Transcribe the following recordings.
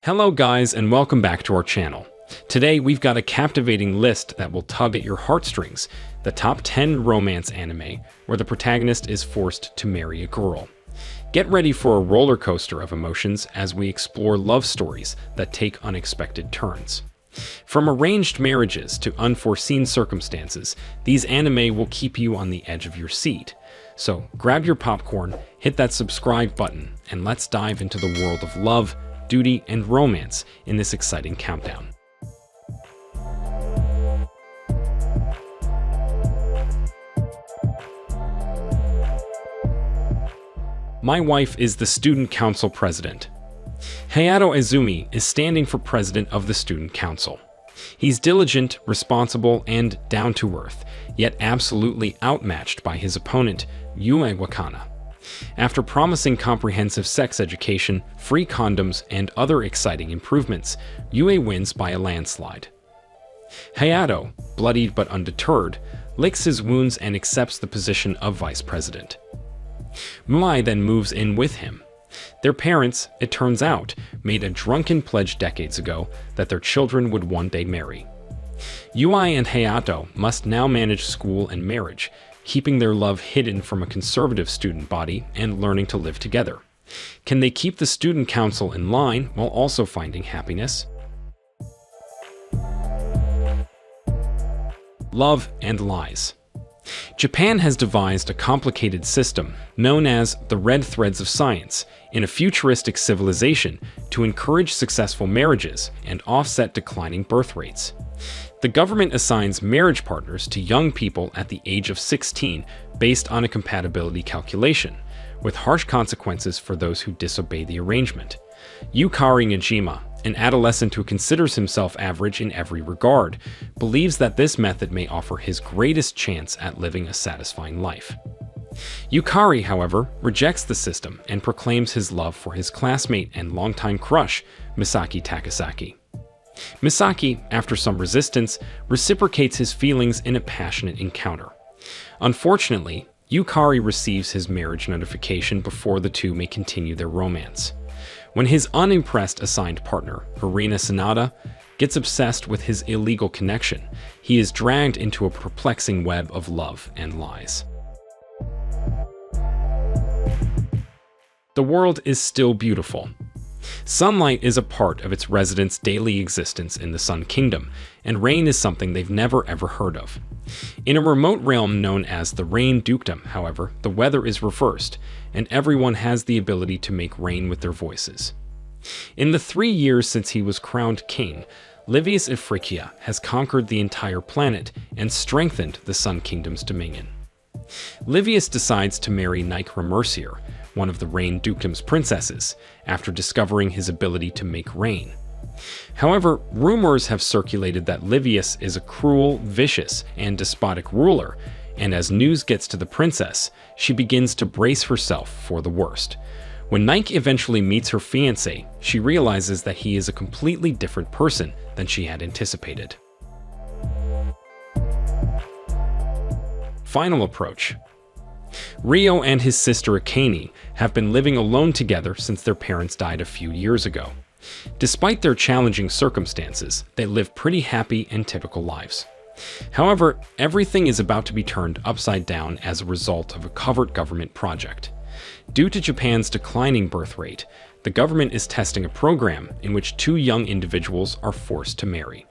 Hello guys and welcome back to our channel. Today we've got a captivating list that will tug at your heartstrings, the top 10 romance anime where the protagonist is forced to marry a girl. Get ready for a roller coaster of emotions as we explore love stories that take unexpected turns. From arranged marriages to unforeseen circumstances, these anime will keep you on the edge of your seat. So grab your popcorn, hit that subscribe button, and let's dive into the world of love, duty, and romance in this exciting countdown. My wife is the student council president. Hayato Izumi is standing for president of the student council. He's diligent, responsible, and down-to-earth, yet absolutely outmatched by his opponent, Yue Wakana. After promising comprehensive sex education, free condoms, and other exciting improvements, Yue wins by a landslide. Hayato, bloodied but undeterred, licks his wounds and accepts the position of vice president. Muai then moves in with him. Their parents, it turns out, made a drunken pledge decades ago that their children would one day marry. Yui and Hayato must now manage school and marriage, keeping their love hidden from a conservative student body and learning to live together. Can they keep the student council in line while also finding happiness? Love and lies. Japan has devised a complicated system known as the Red Threads of Science in a futuristic civilization to encourage successful marriages and offset declining birth rates. The government assigns marriage partners to young people at the age of 16 based on a compatibility calculation, with harsh consequences for those who disobey the arrangement. Yukari Najima, an adolescent who considers himself average in every regard, believes that this method may offer his greatest chance at living a satisfying life. Yukari, however, rejects the system and proclaims his love for his classmate and longtime crush, Misaki Takasaki. Misaki, after some resistance, reciprocates his feelings in a passionate encounter. Unfortunately, Yukari receives his marriage notification before the two may continue their romance. When his unimpressed assigned partner, Irina Sanada, gets obsessed with his illegal connection, he is dragged into a perplexing web of love and lies. The world is still beautiful. Sunlight is a part of its residents' daily existence in the Sun Kingdom, and rain is something they've never ever heard of. In a remote realm known as the Rain Dukedom, however, the weather is reversed, and everyone has the ability to make rain with their voices. In the 3 years since he was crowned king, Livius Ifriqiya has conquered the entire planet and strengthened the Sun Kingdom's dominion. Livius decides to marry Nycra Mercier, one of the Rain Dukedom's princesses, after discovering his ability to make rain. However, rumors have circulated that Livius is a cruel, vicious, and despotic ruler, and as news gets to the princess, she begins to brace herself for the worst. When Nike eventually meets her fiancé, she realizes that he is a completely different person than she had anticipated. Final approach. Ryo and his sister Akane have been living alone together since their parents died a few years ago. Despite their challenging circumstances, they live pretty happy and typical lives. However, everything is about to be turned upside down as a result of a covert government project. Due to Japan's declining birth rate, the government is testing a program in which 2 young individuals are forced to marry.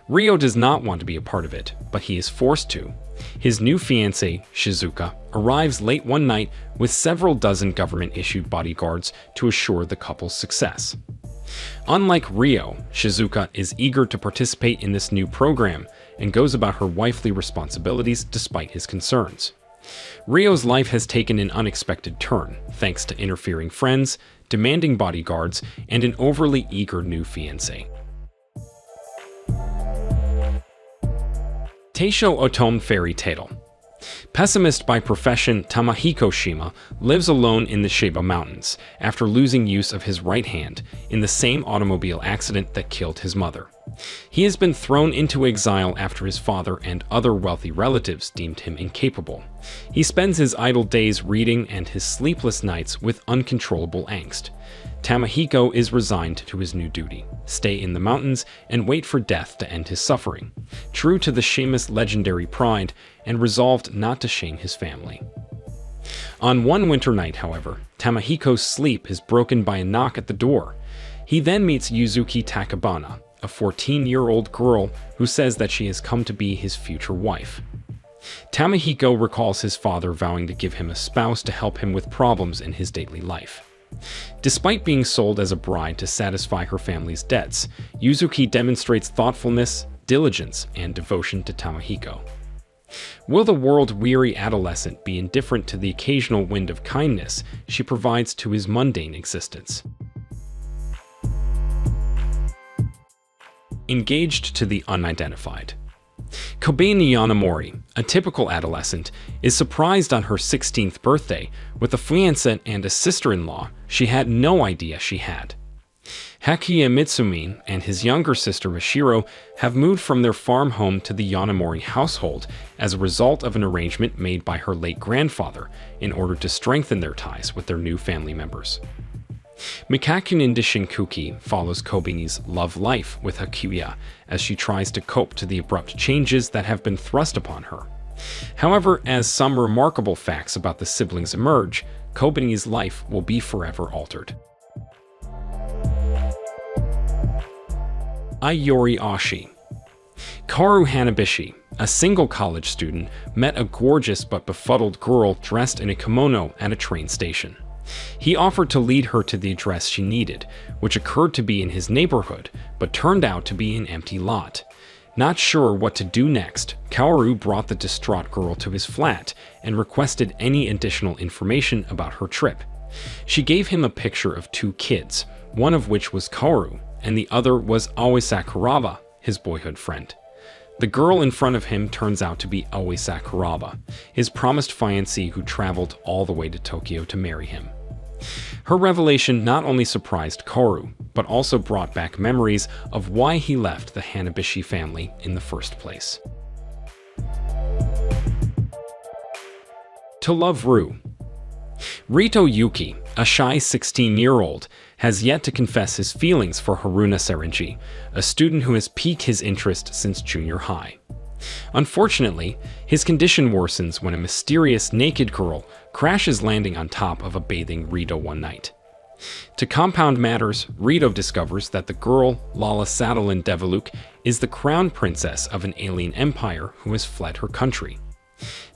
Ryo does not want to be a part of it, but he is forced to. His new fiancée, Shizuka, arrives late one night with several dozen government-issued bodyguards to assure the couple's success. Unlike Ryo, Shizuka is eager to participate in this new program and goes about her wifely responsibilities despite his concerns. Ryo's life has taken an unexpected turn, thanks to interfering friends, demanding bodyguards, and an overly eager new fiancé. Taisho Otome Fairy Tale. Pessimist by profession, Tamahiko Shima lives alone in the Shiba Mountains after losing use of his right hand in the same automobile accident that killed his mother. He has been thrown into exile after his father and other wealthy relatives deemed him incapable. He spends his idle days reading and his sleepless nights with uncontrollable angst. Tamahiko is resigned to his new duty: stay in the mountains and wait for death to end his suffering, true to the shameless legendary pride and resolved not to shame his family. On one winter night, however, Tamahiko's sleep is broken by a knock at the door. He then meets Yuzuki Takabana, a 14-year-old girl who says that she has come to be his future wife. Tamahiko recalls his father vowing to give him a spouse to help him with problems in his daily life. Despite being sold as a bride to satisfy her family's debts, Yuzuki demonstrates thoughtfulness, diligence, and devotion to Tamahiko. Will the world-weary adolescent be indifferent to the occasional wind of kindness she provides to his mundane existence? Engaged to the unidentified. Kobeni Yanomori, a typical adolescent, is surprised on her 16th birthday with a fiancé and a sister-in-law she had no idea she had. Hakiya Mitsumi and his younger sister Mashiro have moved from their farm home to the Yanomori household as a result of an arrangement made by her late grandfather in order to strengthen their ties with their new family members. Mikakunin Shinkuki follows Kobeni's love life with Hakuya as she tries to cope to the abrupt changes that have been thrust upon her. However, as some remarkable facts about the siblings emerge, Kobeni's life will be forever altered. Yori Aoshi. Kaoru Hanabishi, a single college student, met a gorgeous but befuddled girl dressed in a kimono at a train station. He offered to lead her to the address she needed, which occurred to be in his neighborhood, but turned out to be an empty lot. Not sure what to do next, Kaoru brought the distraught girl to his flat and requested any additional information about her trip. She gave him a picture of two kids, one of which was Kaoru, and the other was Aoi Sakuraba, his boyhood friend. The girl in front of him turns out to be Aoi Sakuraba, his promised fiancée who traveled all the way to Tokyo to marry him. Her revelation not only surprised Kaoru, but also brought back memories of why he left the Hanabishi family in the first place. To love Ru. Rito Yuki, a shy 16-year-old, has yet to confess his feelings for Haruna Serenji, a student who has piqued his interest since junior high. Unfortunately, his condition worsens when a mysterious naked girl crashes landing on top of a bathing Rito one night. To compound matters, Rito discovers that the girl, Lala Sadalin Deviluk, is the crown princess of an alien empire who has fled her country.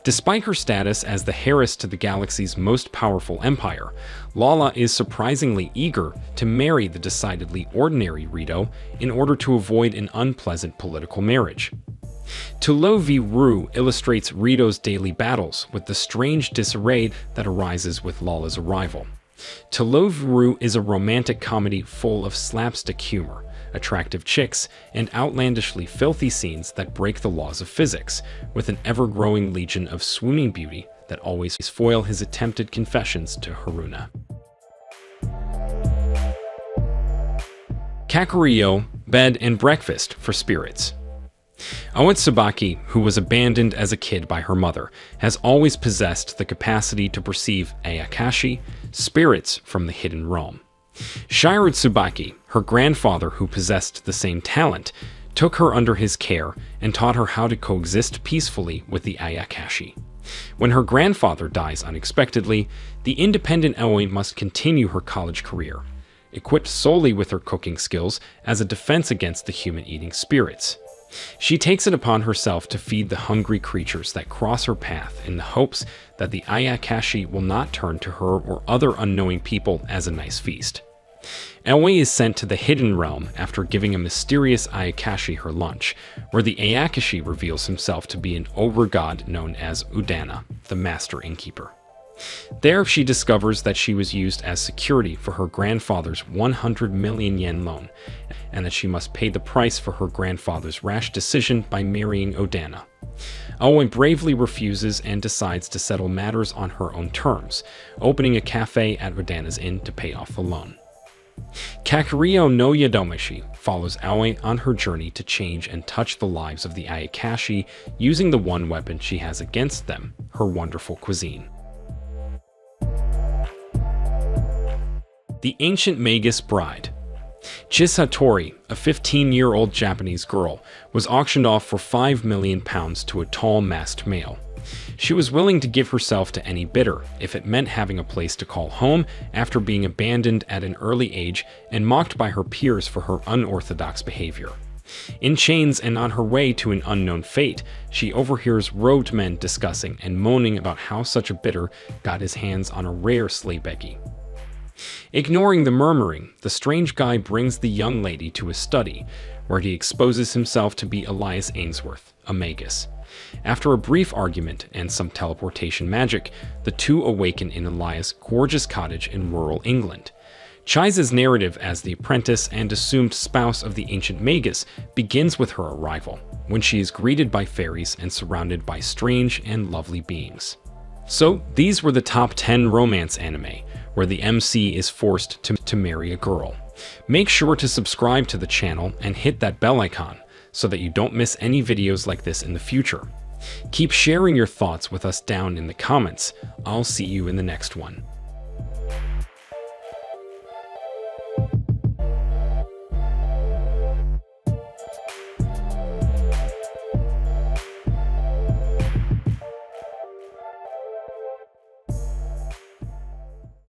Despite her status as the heiress to the galaxy's most powerful empire, Lala is surprisingly eager to marry the decidedly ordinary Rito in order to avoid an unpleasant political marriage. To Love Ru illustrates Rito's daily battles with the strange disarray that arises with Lala's arrival. To Love Ru is a romantic comedy full of slapstick humor, attractive chicks, and outlandishly filthy scenes that break the laws of physics, with an ever-growing legion of swooning beauty that always foil his attempted confessions to Haruna. Kakuriyo, bed and breakfast for spirits. Tsubaki, who was abandoned as a kid by her mother, has always possessed the capacity to perceive ayakashi, spirits from the hidden realm. Shiro Tsubaki, her grandfather who possessed the same talent, took her under his care and taught her how to coexist peacefully with the ayakashi. When her grandfather dies unexpectedly, the independent Aoi must continue her college career, equipped solely with her cooking skills as a defense against the human-eating spirits. She takes it upon herself to feed the hungry creatures that cross her path in the hopes that the ayakashi will not turn to her or other unknowing people as a nice feast. Aoi is sent to the hidden realm after giving a mysterious ayakashi her lunch, where the ayakashi reveals himself to be an ogre god known as Udana, the master innkeeper. There she discovers that she was used as security for her grandfather's 100 million yen loan, and that she must pay the price for her grandfather's rash decision by marrying Udana. Aoi bravely refuses and decides to settle matters on her own terms, opening a cafe at Udana's inn to pay off the loan. Kakuriyo no Yadomashi follows Aoi on her journey to change and touch the lives of the Ayakashi using the one weapon she has against them, her wonderful cuisine. The Ancient Magus Bride. Chisatori, a 15-year-old Japanese girl, was auctioned off for £5 million to a tall masked male. She was willing to give herself to any bidder if it meant having a place to call home after being abandoned at an early age and mocked by her peers for her unorthodox behavior. In chains and on her way to an unknown fate, she overhears robed men discussing and moaning about how such a bidder got his hands on a rare sleighbeggy. Ignoring the murmuring, the strange guy brings the young lady to his study, where he exposes himself to be Elias Ainsworth, a magus. After a brief argument and some teleportation magic, the two awaken in Elias' gorgeous cottage in rural England. Chisa's narrative as the apprentice and assumed spouse of the ancient magus begins with her arrival, when she is greeted by fairies and surrounded by strange and lovely beings. So, these were the top 10 romance anime, where the MC is forced to marry a girl. Make sure to subscribe to the channel and hit that bell icon so that you don't miss any videos like this in the future. Keep sharing your thoughts with us down in the comments. I'll see you in the next one.